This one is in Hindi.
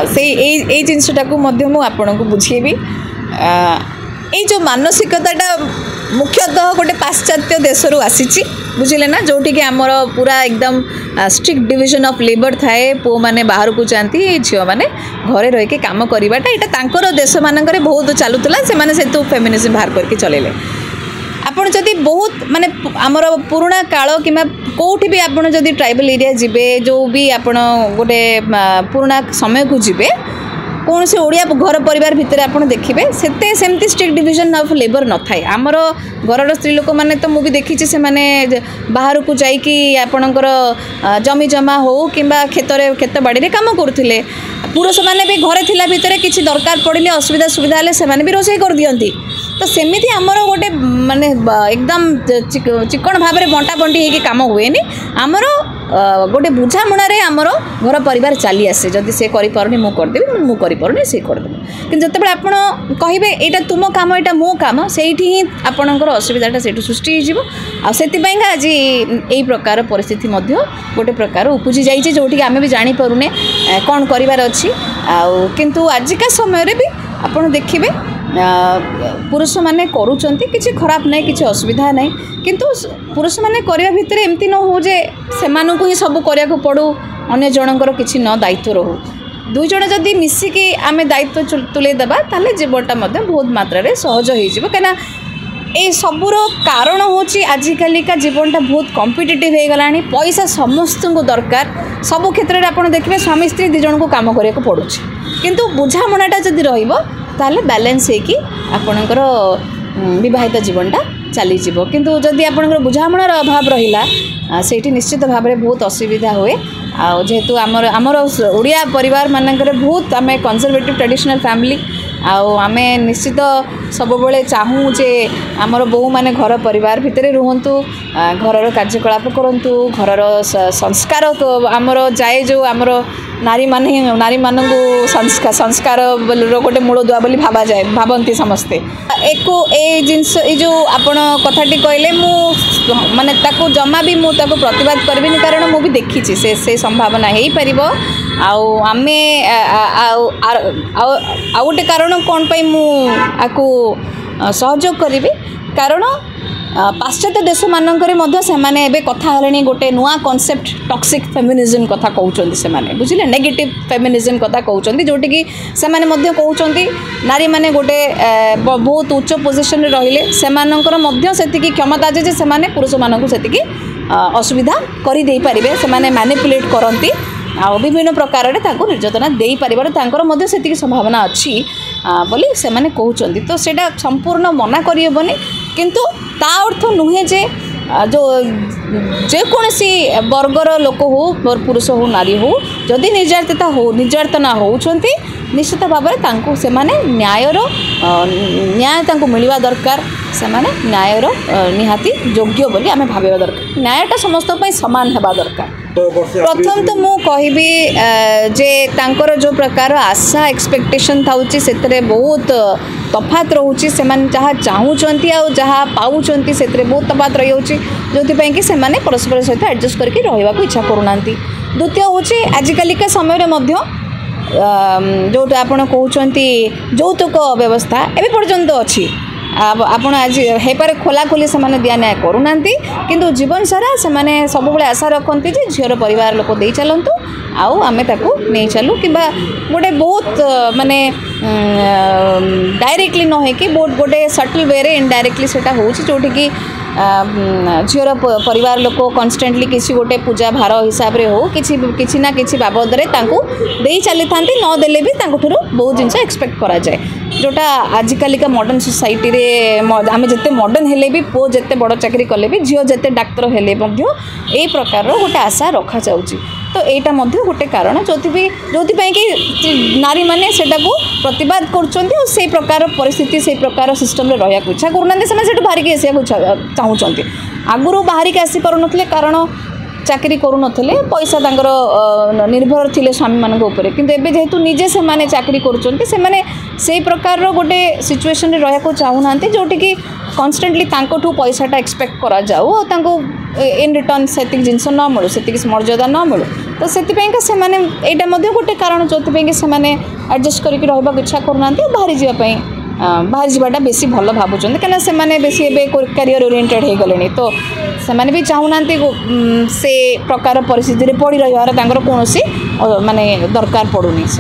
से जिनसटा को आपन को बुझेबी ये जो मानसिकताटा मुख्यतः गोटे पाश्चात्य देशरू आसी बुझे ना जोटि कि आमर पूरा एकदम स्ट्रिक्ट डिविजन ऑफ लेबर थाए पु मैंने बाहर को जाती झील मैंने घरे रही काम करवाटा यहाँ देश मानक बहुत चलूला से फेमिनिज्म बाहर करके चलेले आपड़ जदि बहुत माने आमर पुराणा काल कि कौटी भी आपड़ जदि ट्राइबल एरिया जीवे जो भी आपड़ गोटे पुराणा समय को जीवे कौन से ओडिया घर परिवार भितर आपड़ देखिए सेते सेमती स्ट्रिक्ट डिविजन ऑफ लेबर न थाए आमर घर स्त्री लोक मैंने तो मुझे देखी से मैंने बाहर को जाइकी आपणकर जमी जमा हो कि खेत बाड़ी काम करुले पुरुष मैंने भी घरे थिला भितर किसी दरकार पड़े असुविधा सुविधा हेल्ले से भी रोषे कर दियंती तो सेमिति आमर गोटे माने एकदम चिकन भाव में बंटा बंटी होगी काम हुए आमर गोटे बुझामुणारे आमर घर परिवार चली आसे जदि से करें मुझे करदेवी मुझे करें सी करदेवी कि जिते आपड़ कहे यहाँ तुम काम यहाँ मो काम से ही आपणकर असुविधाटा से सृष्टि होती आज यही प्रकार परिस्थिति गोटे प्रकार उपजी जाइए जोटि आम भी जापरूने कौन करार अच्छी किंतु आजिका समय भी आपड़ देखिए पुरुष माने करूचंती किसी खराब नहीं किसी असुविधा नहीं किंतु पुरुष माने करने भितर एमती न हो जे सेमानू ही सब करिया को पड़ू अन्य जनकर किसी न दायित्व रहू दुई जन जदि मिसिकी आमे दायित्व तुले देबा ताले जीवनटा मध्य बहुत मात्रा रे सहज हो जिवो कना ए सबुर कारण होची आजिकालिका जीवनटा बहुत कॉम्पिटिटिव हो गलानी पैसा समस्त को दरकार सब क्षेत्र में आपड़ देखिए स्वामी स्त्री दी जन को काम करिया को पड़ुछि किंतु बुझामणाटा जदि रहिबो ताले बैलेंस होगी आपणकर विवाहित जीवनटा चली जीवो किंतु जदि आपणकर बुझामणार अभाव रहिला सेठी निश्चित भाव में बहुत असुविधा हुए जेहेतु आमर आमर ओडिया परिवार मानकर बहुत आम कंजर्वेटिव ट्रेडिशनल फैमिली आमे निश्चित सब बेले चाहूँ जे आमर बहु माने घर परिवार भितर रुहंतु घर कार्यकलाप करंतु घर संस्कार आमर जाए जो आमर नारी मानू संस्कार गोटे मूलदुआ बोली भावा जाए भावती समस्ते ए जिनस जो आपण कथाटी कहले मु माने ताको जमा भी मु ताको प्रतिवाद करबिनी कारण मु भी देखी से संभावना हो पारिबो आमे गोटे कारण कौन पाई मु आकु सहयोग करी कारण पाश्चात्य देश मानक से माने एबे कथा हलेनी गोटे नुआ कॉन्सेप्ट टॉक्सिक फेमिनिज्म कथा कहउचंदी से माने बुझिले नेगेटिव फेमिनिज्म कथा कहउचंदी जोटी कि से माने मध्य कहउचंदी नारी माने गोटे बहुत उच्च पोजीशन रे रहिले से मानकर मध्य सेतिकी क्षमता जे से माने पुरुष मानकु सेतिकी असुविधा करि देई परिबे से माने मैनिपुलेट करंती आ विभिन्न प्रकार निर्यातना दे पार से संभावना अच्छी बोली से माने कहउचंदी तो सेटा संपूर्ण मना करिबनी किंतु ता अर्थ नुहे जे जो जेकोसी वर्गर लोक हो पुरुष हो नारी हो जदि निर्यातना होउचंती निश्चित भाव में से न्यायर न्याय मिलवा दरकार से न्यायर निहाती योग्य बोली आमे भाबा दरकार न्यायटा समस्त समान हेबा दरकार प्रथम तो मु कहबी जे तांकर जो प्रकार आशा एक्सपेक्टेशन थाउची सेतरे बहुत तफात रोची से जहाँ चाहूँगी आ जहाँ पाँच से बहुत तफात रही जो कि से परस्पर सहित एडजस्ट करके रहा इच्छा करूना द्वितीय हूँ आजिकालिका समय जो आपड़ कहते यौतुक व्यवस्था एवं पर्यंत अच्छी आपण आज हेपारे खोला खोली से दिया न्याय करूना किंतु जीवन सारा से सब बड़े आशा रखती झीर परिवार लोक दे चलतु आमे ताकू नहीं चलू कि गोटे बहुत माने डायरेक्टली न हो कि बहुत गोटे सटल वे रे इनडायरेक्टली सेटा होची जोठी कि झीर परिवार लोक कन्स्टेंटली किसी गोटे पूजा भार हिसाब रे हो किसी ना किसी बाबद रे तांकू दे चली थांती न देले भी तांकू ठुरु बहुत जिनस एक्सपेक्ट करा जाए जोटा आजिकालिका मॉडर्न सोसाइटी रे आमे जत्ते मॉडर्न हेले भी पो जत्ते बड़ चाकरी कले भी झील जत्ते डाक्तर हेले मध्य ए प्रकार रो गोटे आशा रखा जाउची तो एटा मध्य गोटे कारण जो कि नारी माने सेटा को प्रतिवाद करछन्ती और से प्रकार परिस्थिति से प्रकार सिस्टम रे रहया को इच्छा करूना से बाहर के आसिया चाहूँगी आगुरी बाहर के आसी पार नथिले कारण चाकरी करूँ पैसा तांकर निर्भर थिले स्वामी मानक ऊपर किंतु एबे जेहेतु निजे से माने चाकरी करूछन्ती से माने से प्रकार रो गोटे सिचुएशन रे रहया को चाहूनांती जोटी कि कन्स्टेंटली तांकोठू पैसाटा एक्सपेक्ट करा जाऊ और तांको इन रिटर्न सेतिक जिनस न मिलू सेतिक मर्यादा न मिलू तो से यहाँ गोटे कारण जो से एडजस्ट करके रहा इच्छा करना बाहरी जावाई बाहर जावाटा बेसी भल भावुं कहीं से बेसी कैरियर ओरिएंटेड हो गले तो से भी चाहूना से प्रकार परिस्थिति पड़ रही कौन माने दरकार पड़ूनी से